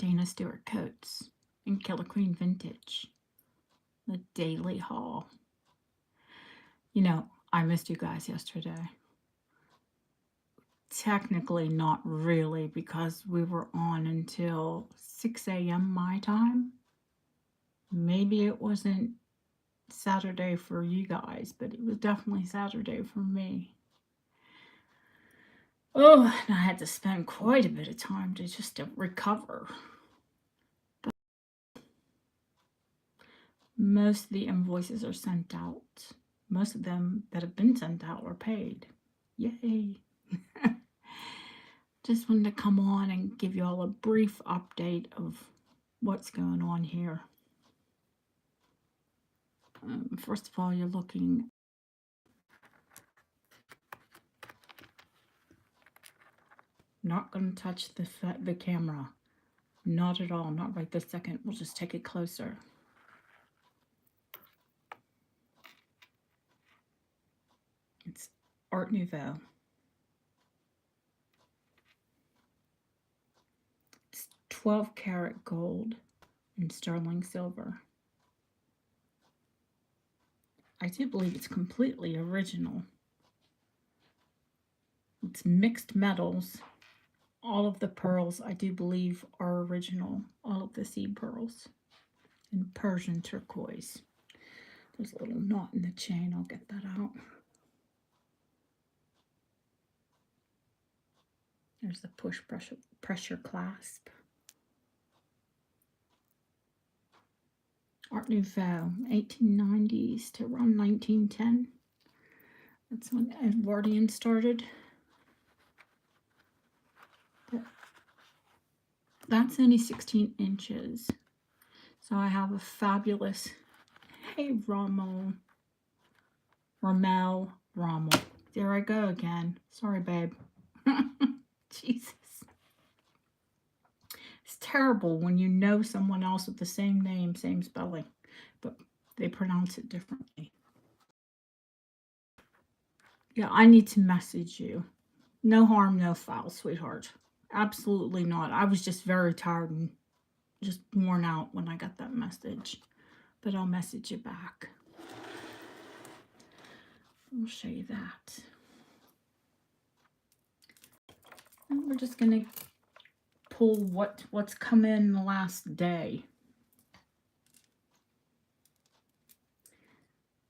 Dana Stewart coats in Killer Queen Vintage. The daily haul. You know, I missed you guys yesterday. Technically not really, because we were on until 6 a.m. my time. Maybe it wasn't Saturday for you guys, but it was definitely Saturday for me. Oh, and I had to spend quite a bit of time to recover. But most of the invoices are sent out. Most of them that have been sent out are paid. Yay! Just wanted to come on and give you all a brief update of what's going on here. First of all, you're looking. Not going to touch the camera. Not at all. Not right this second. We'll just take it closer. It's Art Nouveau. It's 12 karat gold and sterling silver. I do believe it's completely original. It's mixed metals. All of the pearls, I do believe, are original. All of the seed pearls. And Persian turquoise. There's a little knot in the chain. I'll get that out. There's the push pressure clasp. Art Nouveau, 1890s to around 1910. That's when Edwardian started. That's only 16 inches. So I have a fabulous, hey Rommel. There I go again. Sorry, babe. Jesus. It's terrible when you know someone else with the same name, same spelling, but they pronounce it differently. Yeah, I need to message you. No harm, no foul, sweetheart. Absolutely not. I was just very tired and just worn out when I got that message. But I'll message you back. I'll show you that. And we're just going to pull what's come in the last day.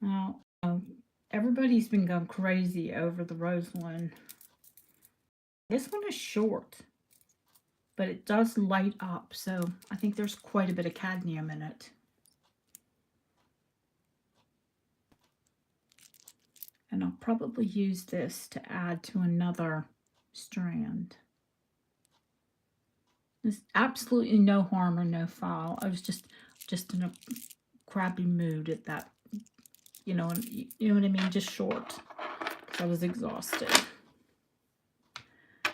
Now, everybody's been going crazy over the rose one. This one is short, but it does light up, so I think there's quite a bit of cadmium in it. And I'll probably use this to add to another strand. There's absolutely no harm or no foul. I was just in a crappy mood at that, you know what I mean? Just short, because I was exhausted.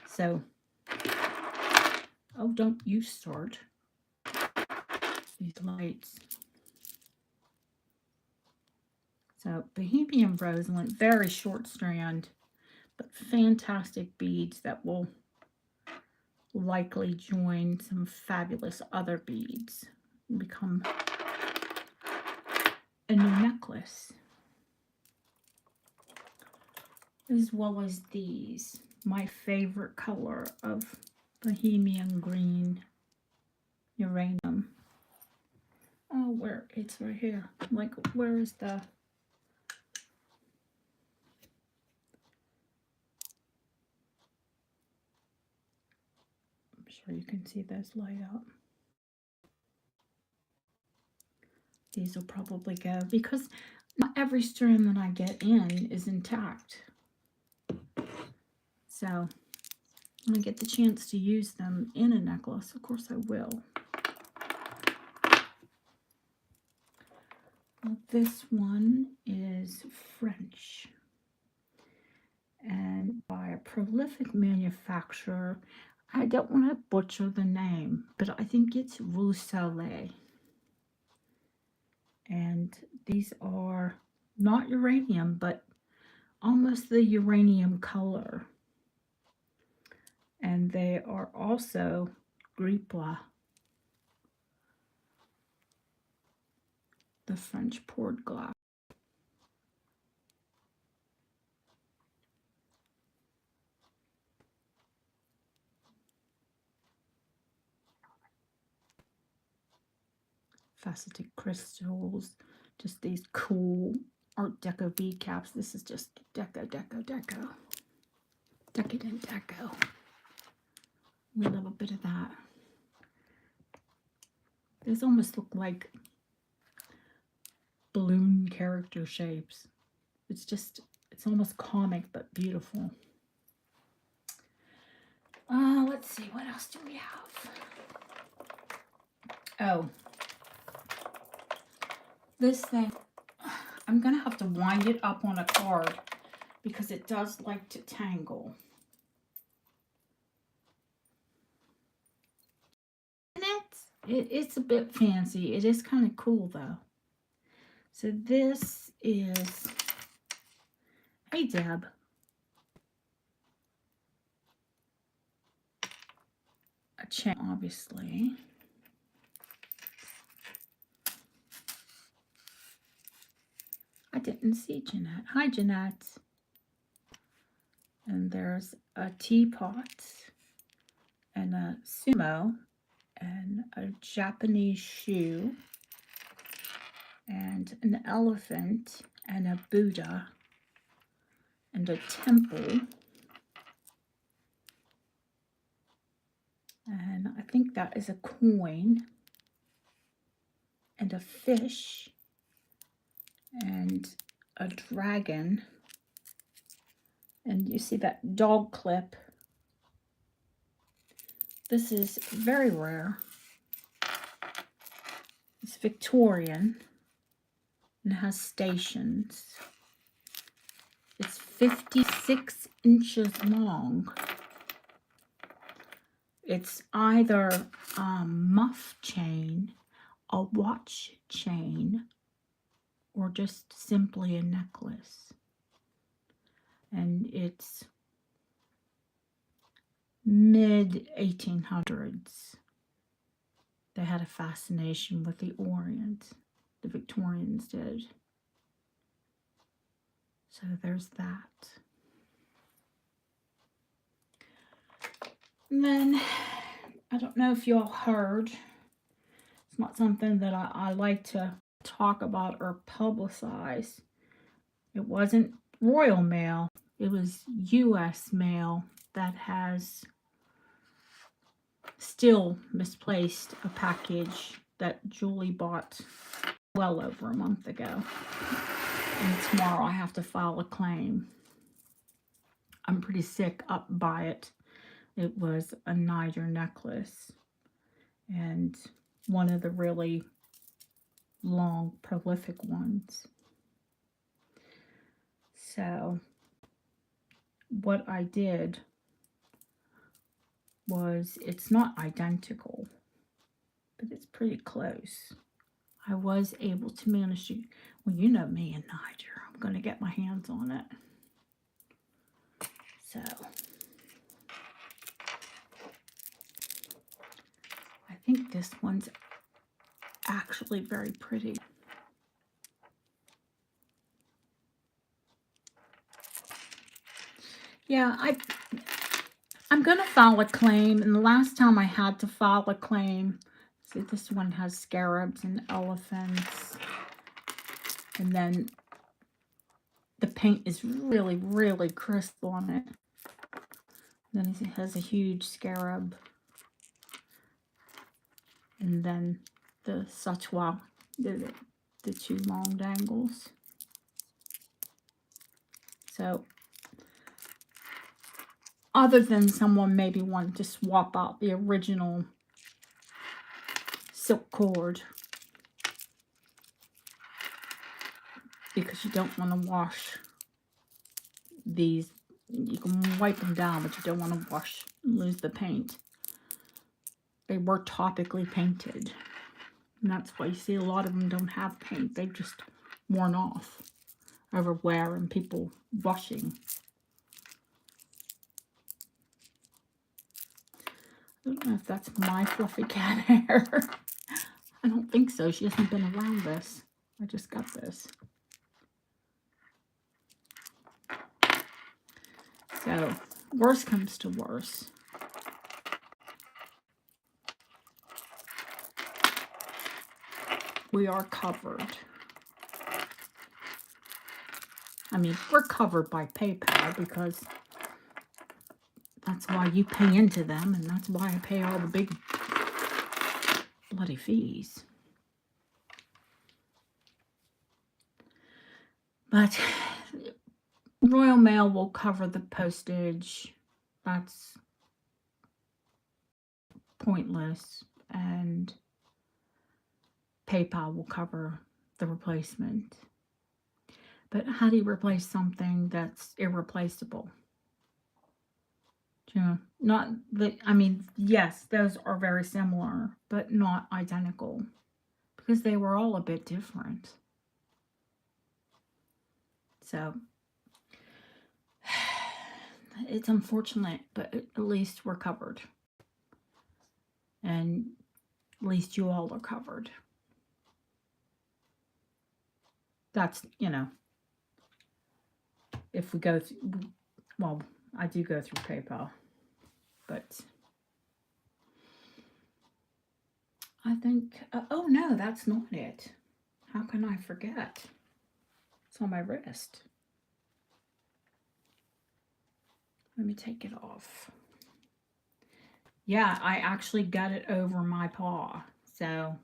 So, oh, don't you start these lights. So, Bohemian Rosalind, very short strand, but fantastic beads that will likely join some fabulous other beads and become a new necklace. As well as these, my favorite color of Bohemian Green Uranium. Oh, where? It's right here. Like, where is the... I'm sure you can see those light up. These will probably go, because not every strand that I get in is intact. So when I get the chance to use them in a necklace, of course I will. Well, this one is French and by a prolific manufacturer. I don't want to butcher the name, but I think it's Rousselet. And these are not uranium, but almost the uranium color. And they are also grippe. the French poured glass. Faceted crystals, just these cool Art Deco bead caps. This is just deco. Decadent deco. We love a bit of that. These almost look like balloon character shapes. It's almost comic but beautiful. Let's see, what else do we have? Oh, this thing, I'm gonna have to wind it up on a card because it does like to tangle. And it's a bit fancy. It is kind of cool though. So this is, hey Deb. A chain, obviously. I didn't see Jeanette. Hi, Jeanette. And there's a teapot and a sumo and a Japanese shoe and an elephant and a Buddha and a temple. And I think that is a coin and a fish and a dragon. And you see that dog clip. This is very rare. It's Victorian and has stations. It's 56 inches long. It's either a muff chain, a watch chain, or just simply a necklace. And it's mid-1800s. They had a fascination with the Orient. The Victorians did. So there's that. And then, I don't know if y'all heard, it's not something that I like to talk about or publicize. It wasn't Royal Mail. It was U.S. mail that has still misplaced a package that Julie bought well over a month ago. And tomorrow I have to file a claim. I'm pretty sick up by it. It was a Niger necklace and one of the really long, prolific ones. So what I did was, it's not identical, but it's pretty close. I was able to manage to, well, you know me and Niger, I'm going to get my hands on it. So I think this one's actually very pretty. Yeah, I'm going to file a claim, and the last time I had to file a claim, see, this one has scarabs and elephants, and then the paint is really, really crisp on it. Then it has a huge scarab, and then the Sachwa, the two long dangles. So other than someone maybe wanting to swap out the original silk cord because you don't want to wash these. You can wipe them down, but you don't want to wash and lose the paint. They were topically painted, and that's why you see a lot of them don't have paint. They've just worn off over wear and people washing. I don't know if that's my fluffy cat hair. I don't think so. She hasn't been around this. I just got this. So, worst comes to worst. We are covered. I mean, we're covered by PayPal because that's why you pay into them, and that's why I pay all the big bloody fees. But Royal Mail will cover the postage. That's pointless. And PayPal will cover the replacement. But how do you replace something that's irreplaceable? You know, not that, I mean, yes, those are very similar, but not identical because they were all a bit different. So it's unfortunate, but at least we're covered. And at least you all are covered. That's, you know, if we go through, well, I do go through PayPal, but I think, oh no, that's not it. How can I forget? It's on my wrist. Let me take it off. Yeah, I actually got it over my paw. So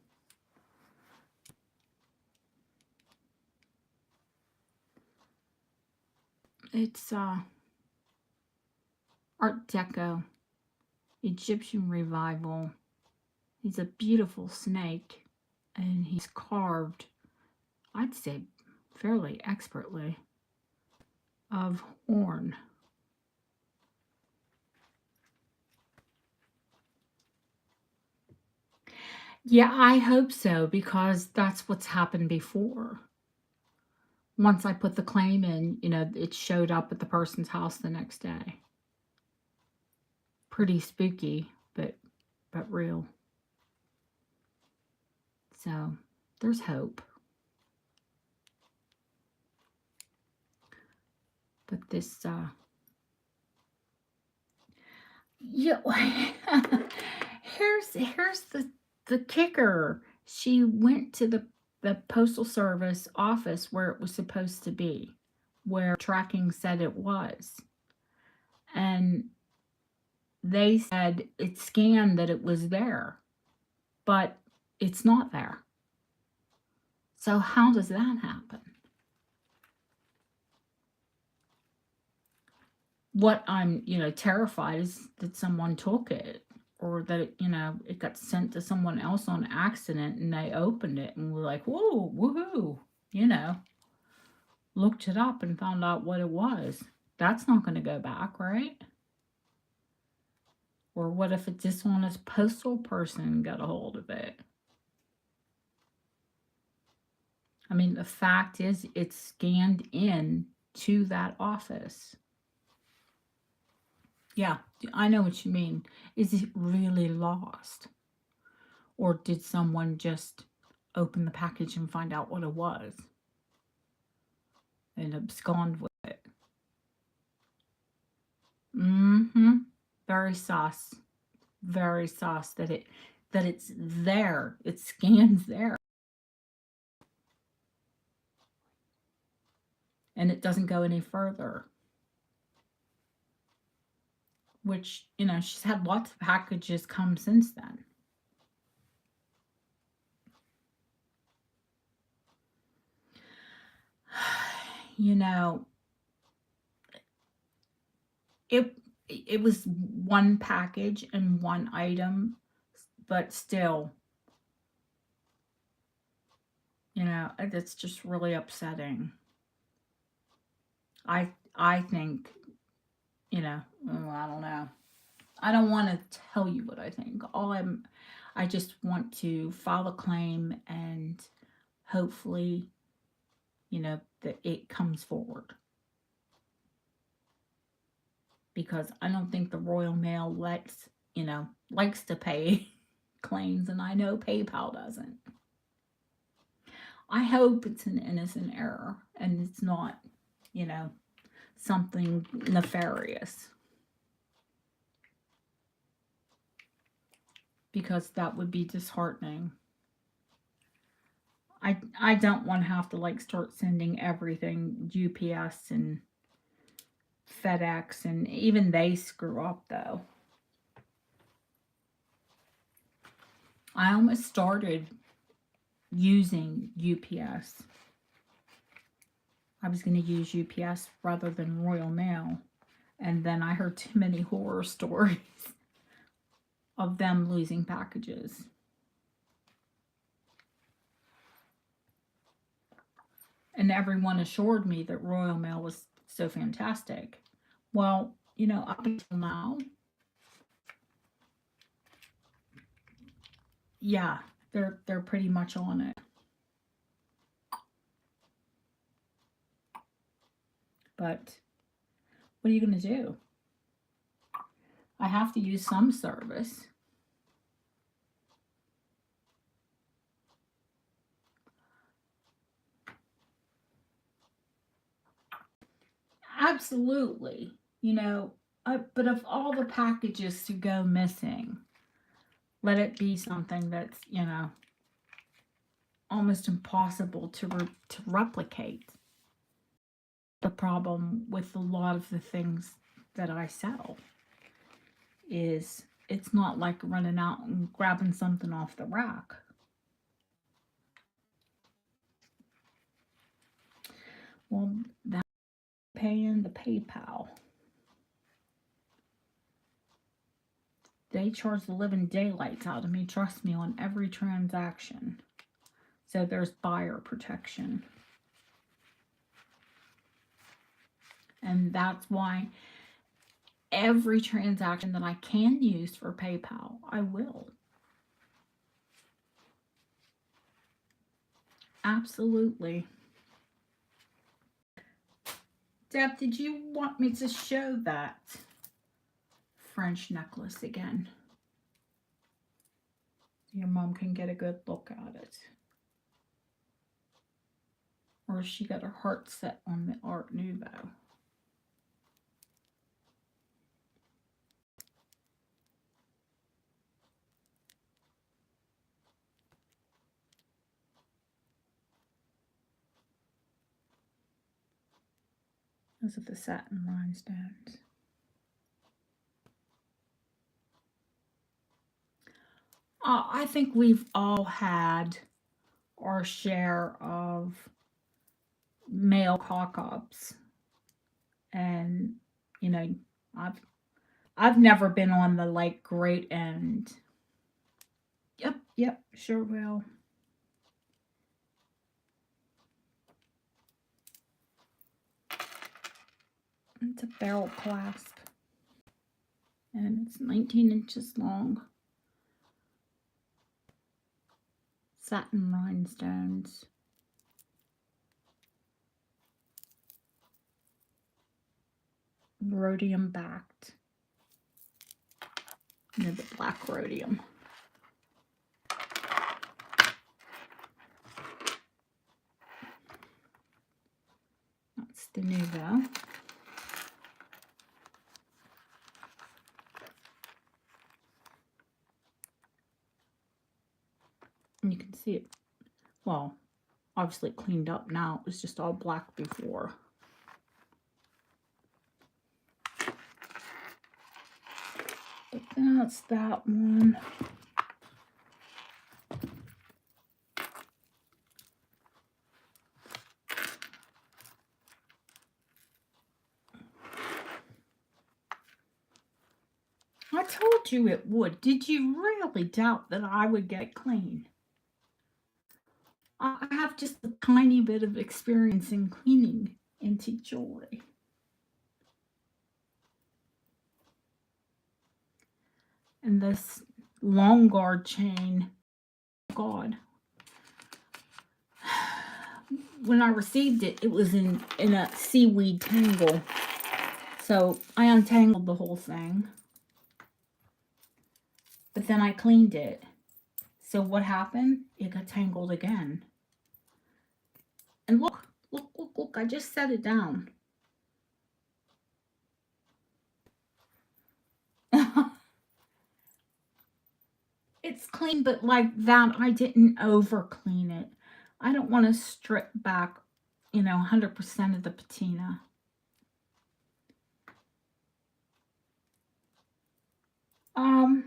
it's Art Deco, Egyptian Revival. He's a beautiful snake, and he's carved, I'd say fairly expertly, of horn. Yeah, I hope so, because that's what's happened before. Once I put the claim in, you know, it showed up at the person's house the next day. Pretty spooky, but real. So there's hope. But this yeah, here's the kicker. She went to the postal service office where it was supposed to be, where tracking said it was. And they said it scanned that it was there, but it's not there. So how does that happen? What I'm, you know, terrified is that someone took it, or that it, you know, it got sent to someone else on accident and they opened it and were like, whoa, woohoo, you know, looked it up and found out what it was. That's not going to go back, right? Or what if a dishonest postal person got a hold of it? I mean, the fact is, it's scanned in to that office. Yeah, I know what you mean. Is it really lost? Or did someone just open the package and find out what it was and abscond with it? Mm-hmm. Very sus. Very sus that it's there. It scans there. And it doesn't go any further. Which, you know, she's had lots of packages come since then. You know, it was one package and one item, but still, you know, it's just really upsetting. I think, you know, I don't know. I don't want to tell you what I think. I just want to file a claim and hopefully, you know, that it comes forward. Because I don't think the Royal Mail likes to pay claims, and I know PayPal doesn't. I hope it's an innocent error and it's not, you know, something nefarious. Because that would be disheartening. I don't want to have to like start sending everything UPS and FedEx, and even they screw up though. I almost started using UPS. I was going to use UPS rather than Royal Mail, and then I heard too many horror stories of them losing packages. And everyone assured me that Royal Mail was so fantastic. Well, you know, up until now, yeah, they're pretty much on it. But what are you going to do? I have to use some service. Absolutely. You know, but if all the packages to go missing, let it be something that's, you know, almost impossible to replicate. The problem with a lot of the things that I sell is it's not like running out and grabbing something off the rack. Well, that's paying the PayPal. They charge the living daylights out of me, trust me, on every transaction. So there's buyer protection. And that's why every transaction that I can use for PayPal, I will. Absolutely. Deb, did you want me to show that French necklace again? Your mom can get a good look at it. Or she got her heart set on the Art Nouveau. Those are the satin rhinestones. I think we've all had our share of male cock-ups, and you know, I've never been on the like great end. Yep, sure will. It's a barrel clasp, and it's 19 inches long. Satin rhinestones. Rhodium backed. You know, the black rhodium. That's the Nouveau. And you can see it, well, obviously cleaned up now. It was just all black before. But that's that one. I told you it would. Did you really doubt that I would get clean? I have just a tiny bit of experience in cleaning antique jewelry. And this long guard chain, God. When I received it, it was in a seaweed tangle. So I untangled the whole thing. But then I cleaned it. So what happened? It got tangled again. And look, look, look, look, I just set it down. It's clean, but like that, I didn't over clean it. I don't want to strip back, 100% of the patina. Um,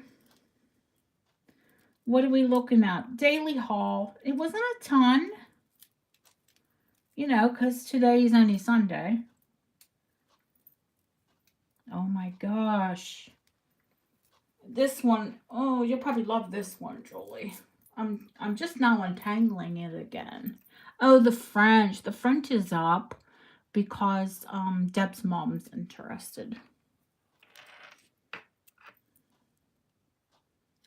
what are we looking at? Daily haul. It wasn't a ton, because today is only Sunday. Oh my gosh. This one, oh, you'll probably love this one, Julie. I'm just now untangling it again. Oh, the French. The French is up because Deb's mom's interested.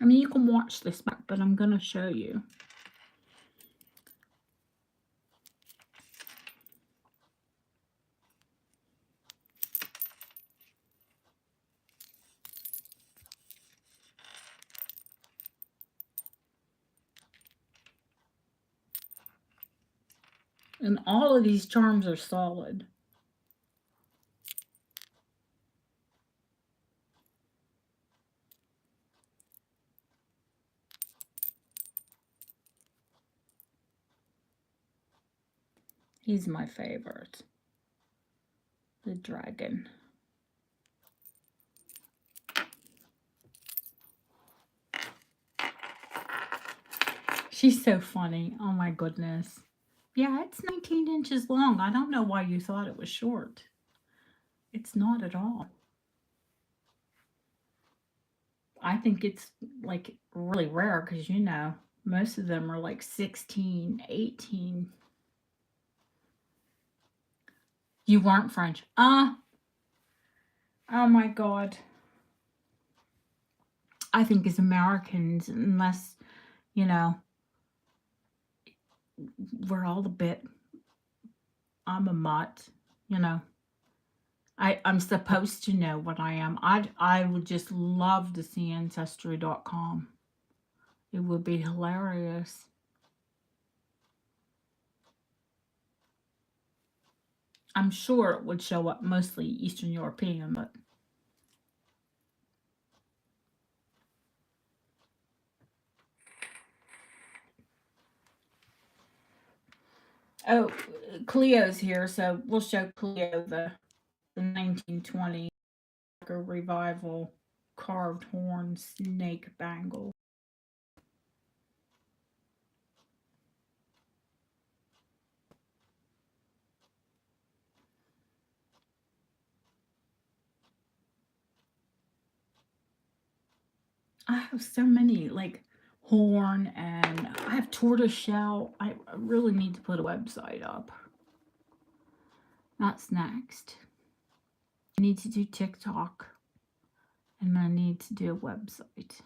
I mean, you can watch this back, but I'm going to show you. And all of these charms are solid. He's my favorite. The dragon. She's so funny. Oh my goodness. Yeah, it's 19 inches long. I don't know why you thought it was short. It's not at all. I think it's like really rare because most of them are like 16, 18. You weren't French. Oh my God. I think as Americans, unless, you know, we're all a bit, I'm a mutt, you know. I'm supposed to know what I am. I would just love to see Ancestry.com. It would be hilarious. I'm sure it would show up mostly Eastern European, but oh, Cleo's here, so we'll show Cleo the 1920 revival carved horn snake bangle. I have so many like horn and I have tortoise shell. I really need to put a website up. That's next. I need to do TikTok and I need to do a website.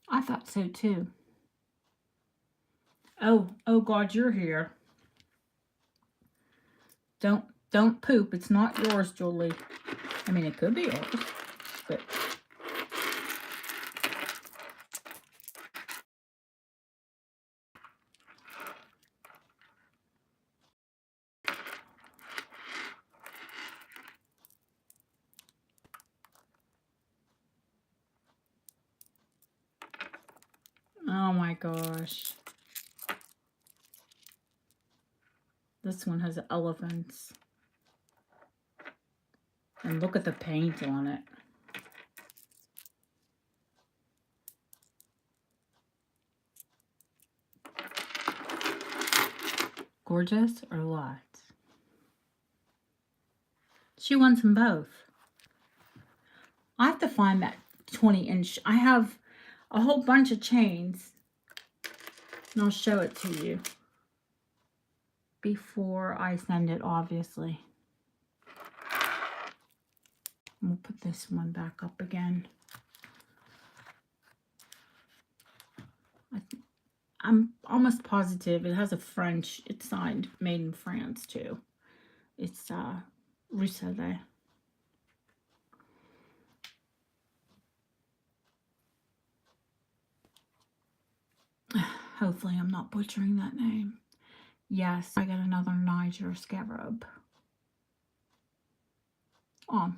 I thought so too. Oh God, you're here. Don't poop. It's not yours, Julie. I mean, it could be yours, but oh my gosh. This one has elephants. And look at the paint on it. Gorgeous or what? She wants them both. I have to find that 20-inch. I have a whole bunch of chains. And I'll show it to you before I send it, obviously. We'll put this one back up again. I'm almost positive it has a French, it's signed, made in France too. It's Risale. Hopefully I'm not butchering that name. Yes, I got another Niger scarab. Oh.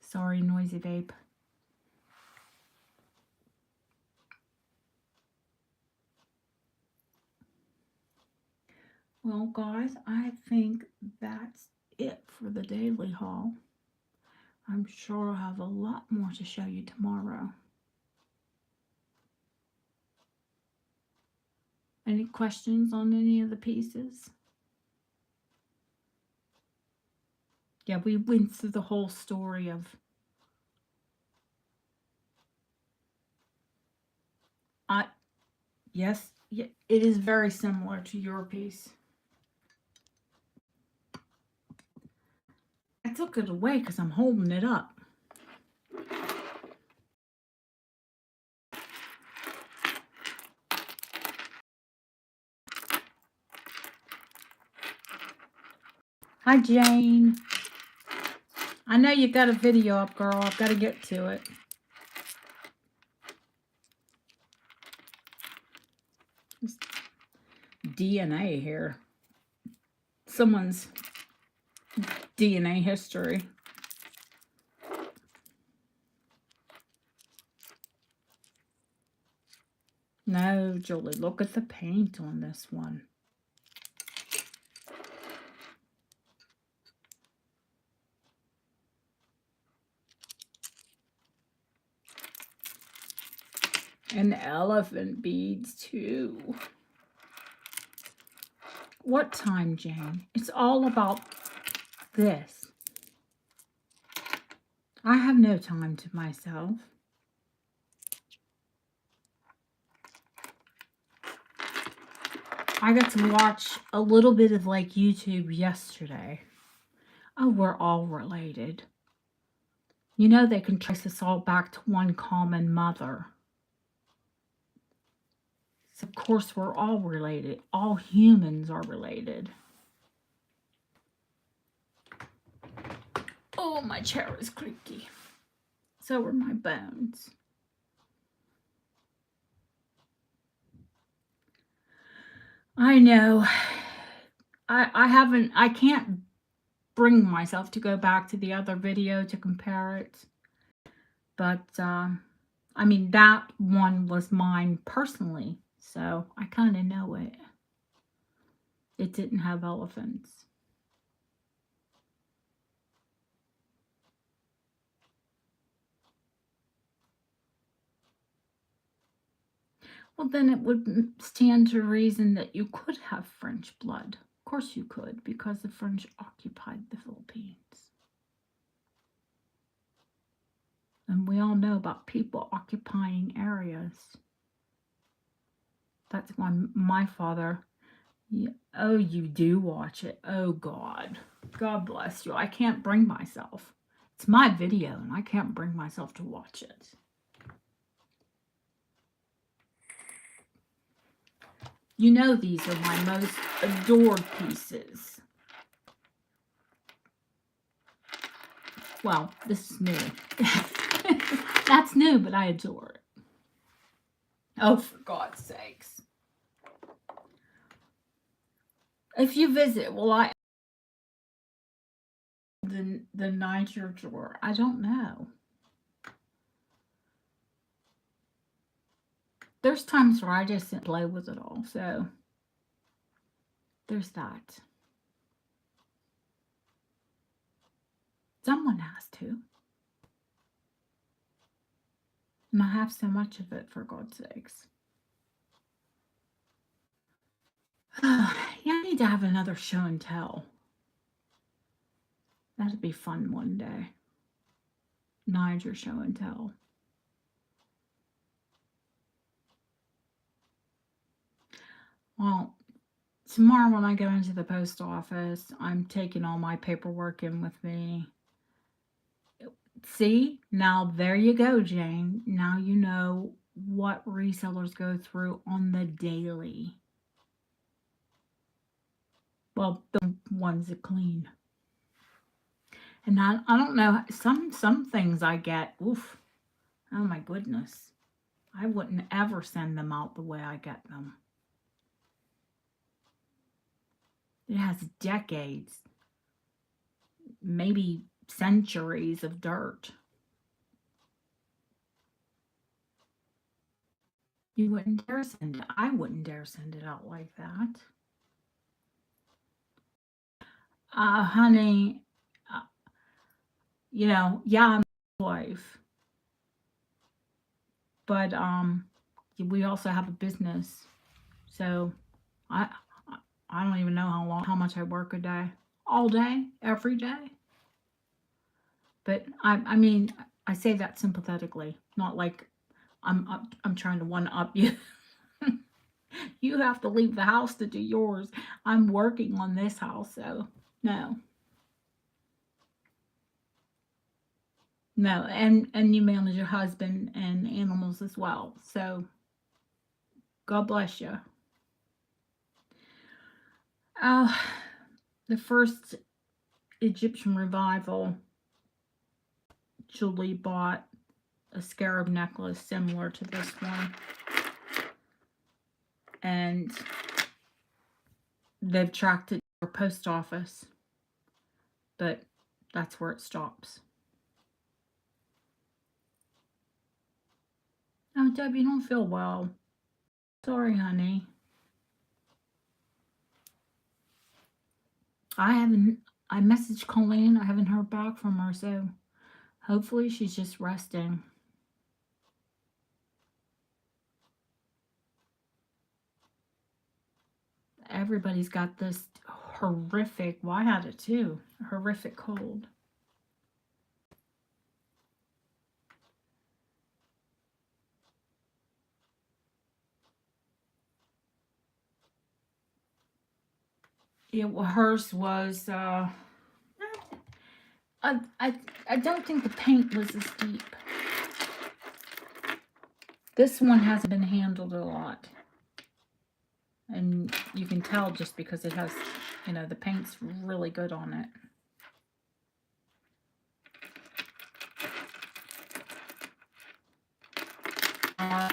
Sorry, noisy vape. Well, guys, I think that's it for the daily haul. I'm sure I'll have a lot more to show you tomorrow. Any questions on any of the pieces? Yeah, we went through the whole story of yes, it is very similar to your piece. I took it away because I'm holding it up. Hi, Jane. I know you got a video up, girl. I've got to get to it. DNA here. Someone's DNA history. No, Julie, look at the paint on this one. And elephant beads, too. What time, Jane? It's all about this. I have no time to myself. I got to watch a little bit of like YouTube yesterday. Oh, we're all related. You know they can trace us all back to one common mother. So of course we're all related. All humans are related. Oh, my chair is creaky. So are my bones. I know. I can't bring myself to go back to the other video to compare it. But, I mean, that one was mine personally. So I kind of know it. It didn't have elephants. Well, then it would stand to reason that you could have French blood. Of course you could, because the French occupied the Philippines. And we all know about people occupying areas. That's why my father, oh, you do watch it. Oh, God. God bless you. I can't bring myself. It's my video, and I can't bring myself to watch it. You know these are my most adored pieces. Well, this is new. That's new, but I adore it. Oh, for God's sakes. If you visit, will I the Niger drawer? I don't know. There's times where I just play with it all, so there's that. Someone has to. And I have so much of it, for God's sakes. Yeah, I need to have another show and tell. That'd be fun one day. Niger show and tell. Well, tomorrow when I go into the post office, I'm taking all my paperwork in with me. See? Now there you go, Jane. Now you know what resellers go through on the daily. Well, the ones that clean. And I don't know, some things I get, oof, oh my goodness. I wouldn't ever send them out the way I get them. It has decades, maybe centuries of dirt. You wouldn't dare send it. I wouldn't dare send it out like that. Honey, uh, yeah, I'm a wife, but we also have a business. So I I don't even know how much I work a day. All day, every day. But I mean, I say that sympathetically, not like I'm trying to one up you. You have to leave the house to do yours. I'm working on this house, so no. No, and you manage your husband and animals as well. So God bless you. Uh, the first Egyptian revival, Julie bought a scarab necklace similar to this one, and they've tracked it to our post office, but that's where it stops. Oh, Deb, you don't feel well. Sorry, honey. I messaged Colleen. I haven't heard back from her, so hopefully she's just resting. Everybody's got this horrific, well, I had it too, horrific cold. Hers was, I don't think the paint was as deep. This one hasn't been handled a lot. And you can tell just because it has, the paint's really good on it.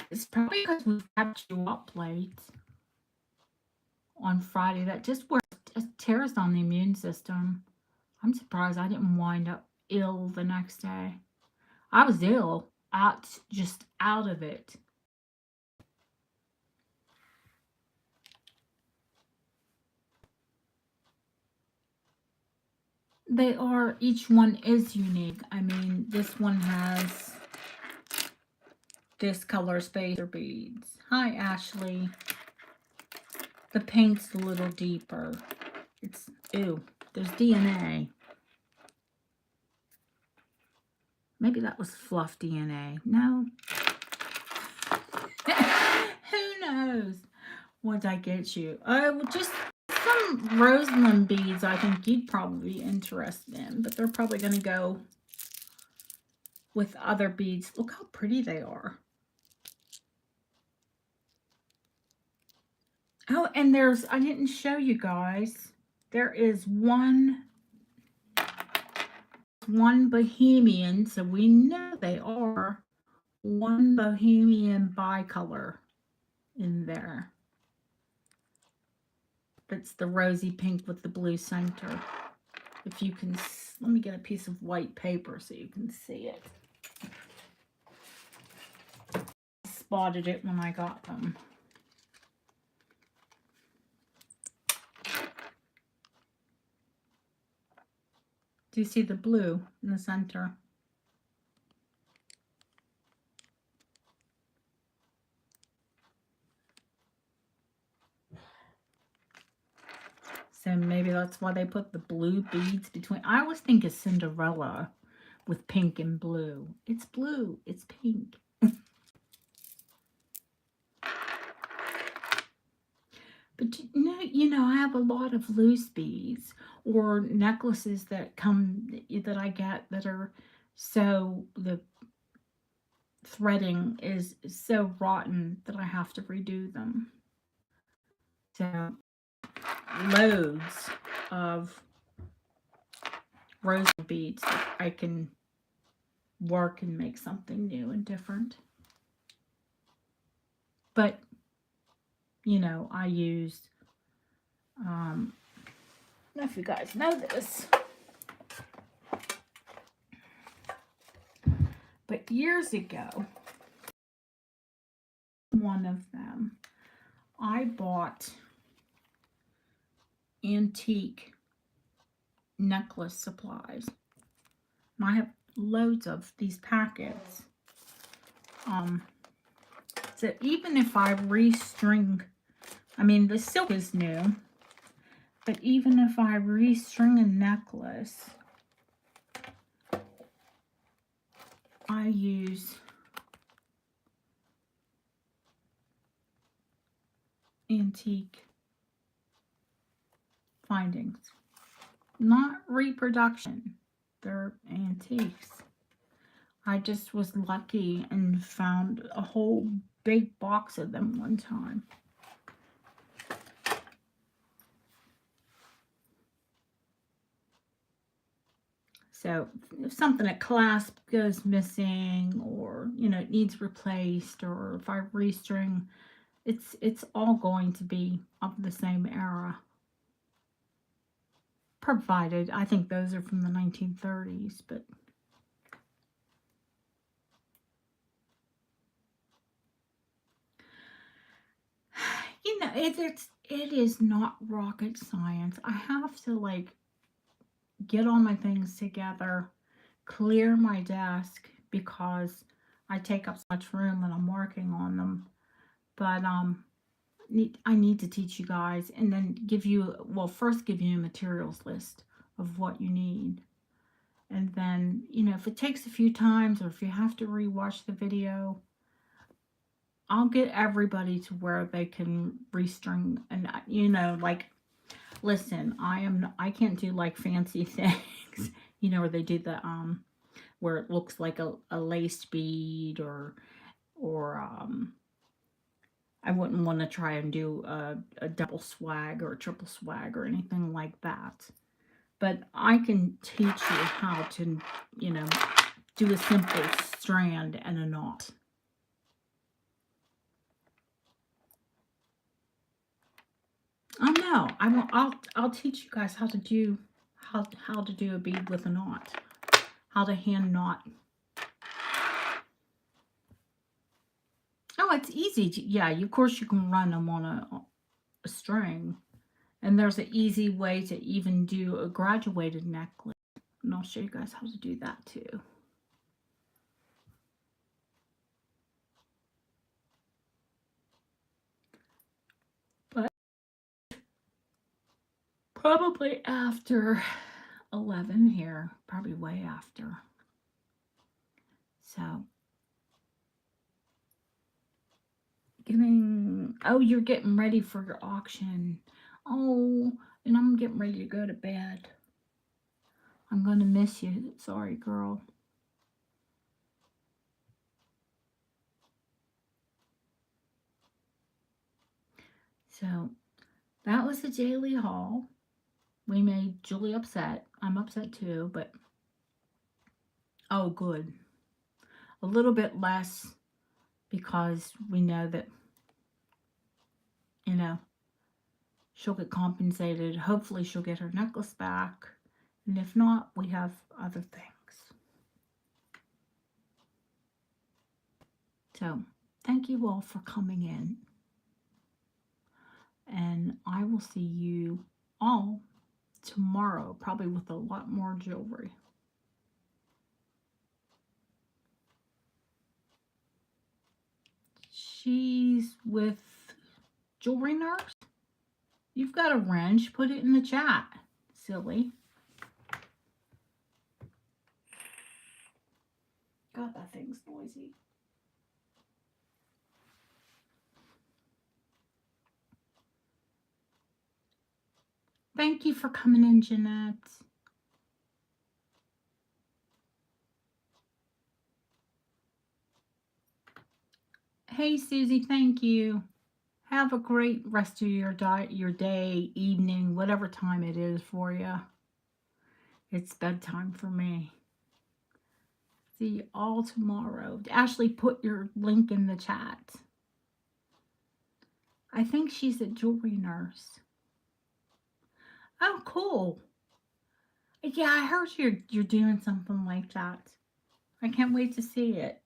It's probably because we kept you up late on Friday. That just tears on the immune system. I'm surprised I didn't wind up ill the next day. I was ill, just out of it. They are, each one is unique. I mean, this one has this color spacer beads. Hi, Ashley. The paint's a little deeper. It's, ew, there's DNA. Maybe that was fluff DNA. No. Who knows what I get you? Oh, just some Roseland beads I think you'd probably be interested in, but they're probably going to go with other beads. Look how pretty they are. Oh, and I didn't show you guys, there is one Bohemian, so we know they are one Bohemian bicolor in there. That's the rosy pink with the blue center. If you can, let me get a piece of white paper so you can see it. I spotted it when I got them. Do you see the blue in the center? So maybe that's why they put the blue beads between. I always think of Cinderella with pink and blue. It's blue, it's pink. But I have a lot of loose beads or necklaces that I get that are, so the threading is so rotten that I have to redo them. So loads of rose beads that I can work and make something new and different. But, you know, I used, I don't know if you guys know this, but years ago, one of them, I bought antique necklace supplies. And I have loads of these packets. So even if I restring, I mean, the silk is new, but even if I restring a necklace, I use antique findings. Not reproduction, they're antiques. I just was lucky and found a whole big box of them one time. So if something at clasp goes missing, or you know, it needs replaced, or if I restring, it's all going to be of the same era. Provided, I think those are from the 1930s, but you know, it is not rocket science. I have to like get all my things together, clear my desk because I take up so much room when I'm working on them. But I need to teach you guys, and then give you, well, first give you a materials list of what you need. And then, you know, if it takes a few times or if you have to rewatch the video, I'll get everybody to where they can restring. And you know, like, listen, I can't do like fancy things, you know, where they do the where it looks like a lace bead, or I wouldn't want to try and do a double swag or a triple swag or anything like that. But I can teach you how to, you know, do a simple strand and a knot. Oh no, I'll teach you guys how to do how to do a bead with a knot, how to hand knot. Oh, it's easy. Yeah, of course you can run them on a string, and there's an easy way to even do a graduated necklace, and I'll show you guys how to do that too. But probably after 11 here, probably way after. So oh, you're getting ready for your auction. Oh, and I'm getting ready to go to bed. I'm gonna miss you. Sorry, girl. So that was the daily haul. We made Julie upset. I'm upset too, but oh, good. A little bit less, because we know that, you know, she'll get compensated. Hopefully she'll get her necklace back. And if not, we have other things. So thank you all for coming in. And I will see you all tomorrow, probably with a lot more jewelry. She's with Jewelry Nurse. You've got a wrench. Put it in the chat, silly. God, that thing's noisy. Thank you for coming in, Jeanette. Hey, Susie, thank you. Have a great rest of your day, evening, whatever time it is for you. It's bedtime for me. See you all tomorrow. Ashley, put your link in the chat. I think she's a jewelry nurse. Oh, cool. Yeah, I heard you're doing something like that. I can't wait to see it.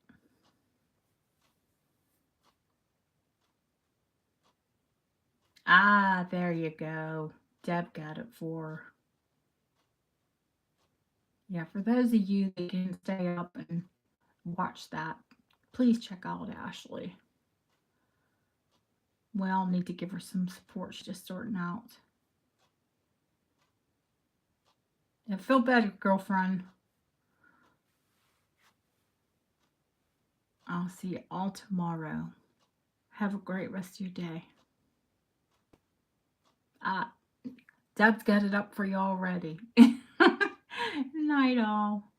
Ah, there you go. Deb got it for. Yeah, for those of you that can stay up and watch that, please check out Ashley. Well, need to give her some support. She's just sorting out. Yeah, feel better, girlfriend. I'll see you all tomorrow. Have a great rest of your day. Uh, Deb's got it up for you already. Night all.